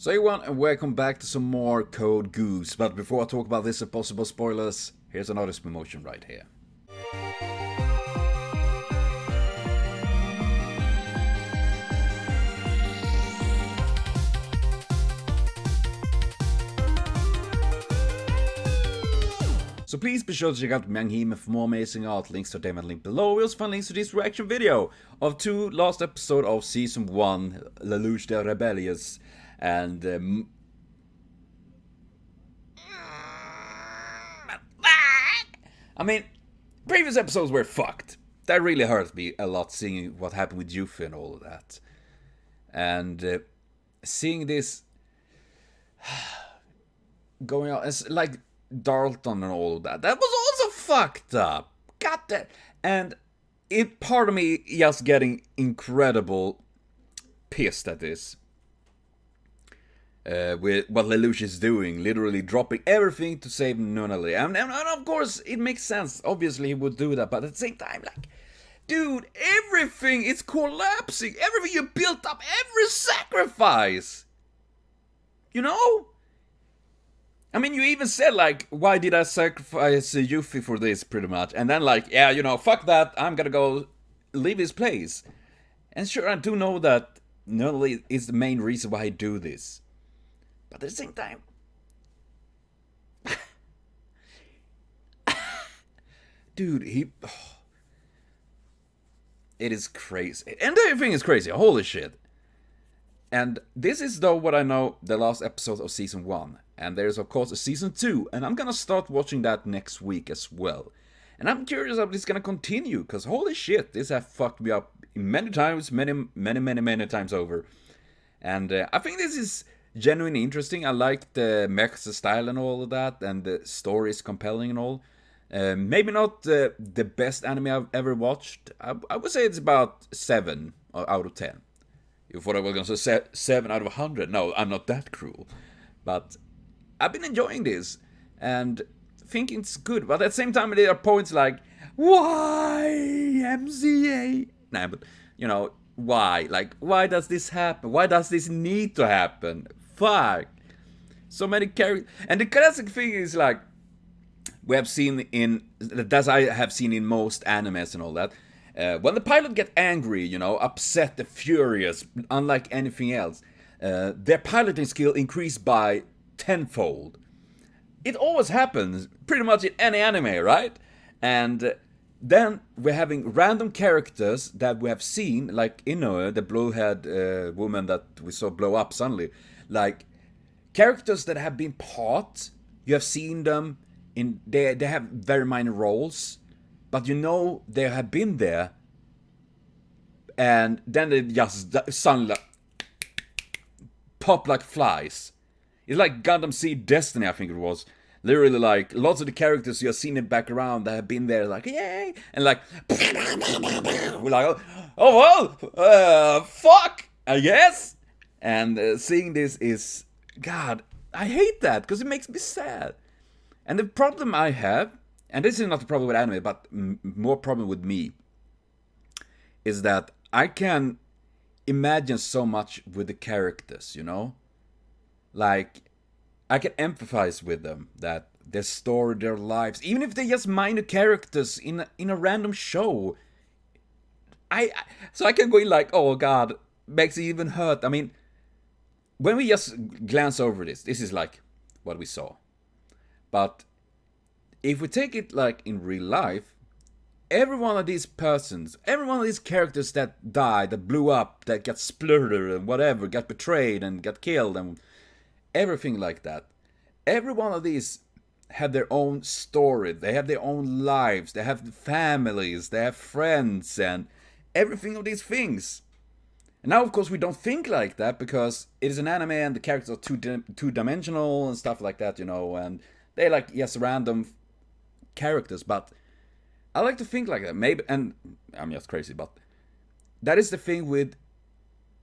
So everyone, and welcome back to some more Code Geass. But before I talk about this and possible spoilers, here's another promotion right here. So please be sure to check out Manghime for more amazing art. Links to them and link below. We also find links to this reaction video of two last episode of Season 1, Lelouch the Rebellious, and I mean, previous episodes were fucked. That really hurt me a lot, seeing what happened with Yuffie and all of that. And seeing this going on, it's like Dalton and all of that. That was also fucked up. Got that. And it part of me just getting incredible pissed at this. With what Lelouch is doing, literally dropping everything to save NOOOOO. And of course, it makes sense. Obviously, he would do that, but at the same time, like, dude, everything is collapsing. Everything you built up, every sacrifice. You know? I mean, you even said, like, why did I sacrifice Yuffie for this, pretty much? And then, like, yeah, you know, fuck that, I'm gonna go leave this place. And sure, I do know that NOOOOO is the main reason why I do this. But at the same time, dude, it is crazy. And everything is crazy, holy shit. And this is, though, what I know, the last episode of Season 1. And there's, of course, a Season 2, and I'm gonna start watching that next week as well. And I'm curious if it's gonna continue, because holy shit, this has fucked me up many times, many times over. And I think this is genuinely interesting. I like the mechs style and all of that, and the story is compelling and all. Maybe not the best anime I've ever watched. I would say it's about 7 out of 10. You thought I was gonna say 7 out of 100. No, I'm not that cruel. But I've been enjoying this and thinking it's good. But at the same time, there are points like, why MCA? Nah, but you know, why? Like, why does this happen? Why does this need to happen? Fuck. So many characters. And the classic thing is, like, we have seen in, that I have seen in most animes and all that, when the pilot get angry, you know, upset, furious, unlike anything else, their piloting skill increased by tenfold. It always happens, pretty much in any anime, right? And then we're having random characters that we have seen, like Inoue, the blue-haired woman that we saw blow up suddenly. Like, characters that have been part, you have seen them, they have very minor roles, but you know they have been there, and then they just suddenly pop like flies. It's like Gundam Seed Destiny, I think it was. Literally, like, lots of the characters you have seen in the background that have been there, like, yay! And like, we're like, oh well, fuck, I guess! And seeing this is, God, I hate that, because it makes me sad. And the problem I have, and this is not the problem with anime, but more problem with me, is that I can imagine so much with the characters, you know? Like, I can empathize with them, that their story, their lives, even if they're just minor characters in a random show. So I can go in like, oh god, makes it even hurt. I mean, when we just glance over this is like what we saw. But if we take it like in real life, every one of these persons, every one of these characters that died, that blew up, that got spluttered and whatever, got betrayed and got killed and everything like that, every one of these have their own story, they have their own lives, they have families, they have friends, and everything of these things. And now, of course, we don't think like that because it is an anime and the characters are two-dimensional and stuff like that, you know, and they're like, yes, random characters, but I like to think like that. Maybe, and I'm just crazy, but that is the thing with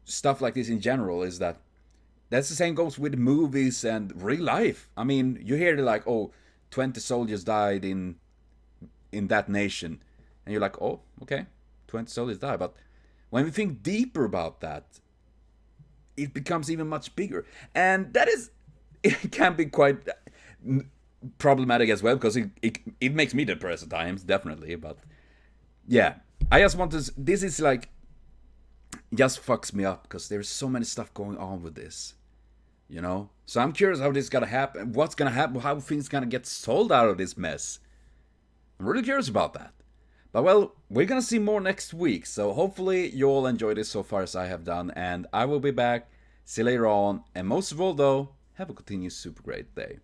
stuff like this in general, is that that's the same goes with movies and real life. I mean, you hear like, oh, 20 soldiers died in that nation, and you're like, oh, okay, 20 soldiers died, but when we think deeper about that, it becomes even much bigger. And that is, it can be quite problematic as well, because it makes me depressed at times, definitely. But yeah, I just want to, this is like, just fucks me up, because there's so many stuff going on with this, you know? So I'm curious how this is gonna happen, what's gonna happen, how things gonna get solved out of this mess. I'm really curious about that. But well, we're gonna see more next week, so hopefully you all enjoyed this so far as I have done, and I will be back, see you later on, and most of all though, have a continued super great day.